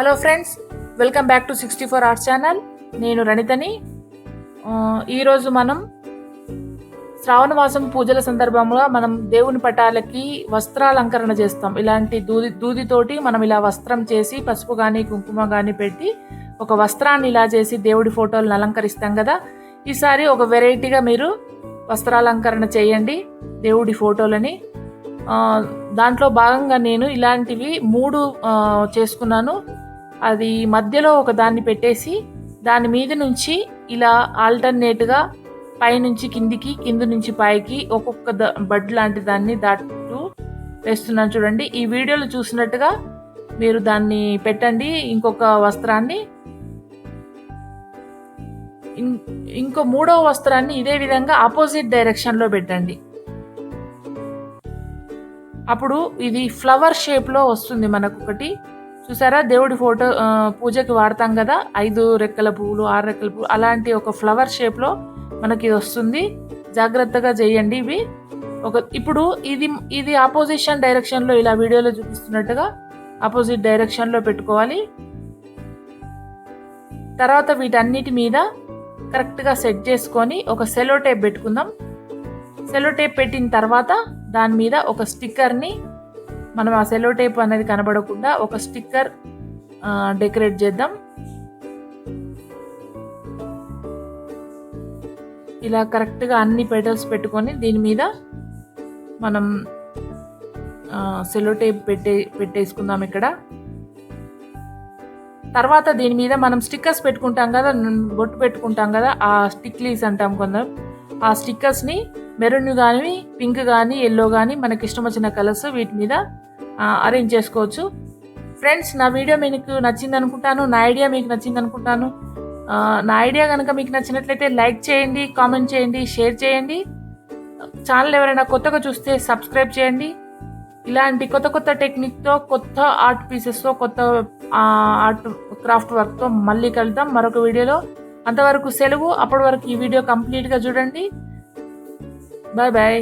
Hello friends, welcome back to 64 arts channel. నేను రణితని. ఈరోజు మనం శ్రావణ మాసం పూజల సందర్భంగా మనం దేవుని పటాలకి వస్త్రాలంకరణ చేస్తాం. ఇలాంటి దూదితోటి మనం ఇలా వస్త్రం చేసి పసుపు కానీ కుంకుమ కానీ పెట్టి ఒక వస్త్రాన్ని ఇలా చేసి దేవుడి ఫోటోలను అలంకరిస్తాం కదా. ఈసారి ఒక వెరైటీగా మీరు వస్త్రాలంకరణ చేయండి దేవుడి ఫోటోలని. దాంట్లో భాగంగా నేను ఇలాంటివి 3 చేసుకున్నాను. అది మధ్యలో ఒక దాన్ని పెట్టేసి దాని మీద నుంచి ఇలా ఆల్టర్నేట్గా పైనుంచి కిందికి, కింది నుంచి పైకి ఒక్కొక్క బడ్ లాంటి దాన్ని దాటుతూ వేస్తున్నాను. చూడండి, ఈ వీడియోలో చూసినట్టుగా మీరు దాన్ని పెట్టండి. ఇంకొక వస్త్రాన్ని, ఇంకో 3వ వస్త్రాన్ని ఇదే విధంగా ఆపోజిట్ డైరెక్షన్లో పెట్టండి. అప్పుడు ఇది ఫ్లవర్ షేప్లో వస్తుంది. మనకు ఒకటి చూసారా, దేవుడి ఫోటో పూజకి వాడతాం కదా, 5 రెక్కల పువ్వులు 6 రెక్కల పువ్వులు, అలాంటి ఒక ఫ్లవర్ షేప్లో మనకి ఇది వస్తుంది. జాగ్రత్తగా చేయండి ఇవి. ఇప్పుడు ఇది ఆపోజిషన్ డైరెక్షన్లో ఇలా వీడియోలో చూపిస్తున్నట్టుగా ఆపోజిట్ డైరెక్షన్లో పెట్టుకోవాలి. తర్వాత వీటన్నిటి మీద కరెక్ట్గా సెట్ చేసుకొని ఒక సెలో టేప్ పెట్టుకుందాం. సెలో టేప్ పెట్టిన తర్వాత దాని మీద ఒక స్టిక్కర్ని, మనం ఆ సెలో టేప్ అనేది కనబడకుండా ఒక స్టిక్కర్ డెకరేట్ చేద్దాం. ఇలా కరెక్ట్గా అన్ని పెటల్స్ పెట్టుకొని దీని మీద మనం సెలో టేప్ పెట్టేసుకుందాం ఇక్కడ. తర్వాత దీని మీద మనం స్టిక్కర్స్ పెట్టుకుంటాం కదా, బొట్టు పెట్టుకుంటాం కదా, ఆ స్టిక్లీస్ అంటాం కొందరు. ఆ స్టిక్కర్స్ని మెరూన్ కానీ, పింక్ కానీ, ఎల్లో కానీ మనకి ఇష్టం వచ్చిన కలర్స్ వీటి మీద అరేంజ్ చేసుకోవచ్చు. ఫ్రెండ్స్, నా వీడియో మీకు నచ్చింది అనుకుంటాను, నా ఐడియా మీకు నచ్చింది అనుకుంటాను. నా ఐడియా కనుక మీకు నచ్చినట్లయితే లైక్ చేయండి, కామెంట్ చేయండి, షేర్ చేయండి. ఛానల్ ఎవరైనా కొత్తగా చూస్తే సబ్స్క్రైబ్ చేయండి. ఇలాంటి కొత్త కొత్త టెక్నిక్తో, కొత్త ఆర్ట్ పీసెస్తో, కొత్త ఆర్ట్ క్రాఫ్ట్ వర్క్తో మళ్ళీ కలుద్దాం మరొక వీడియోలో. అంతవరకు సెలవు. అప్పటి వరకు ఈ వీడియో కంప్లీట్గా చూడండి. Bye bye.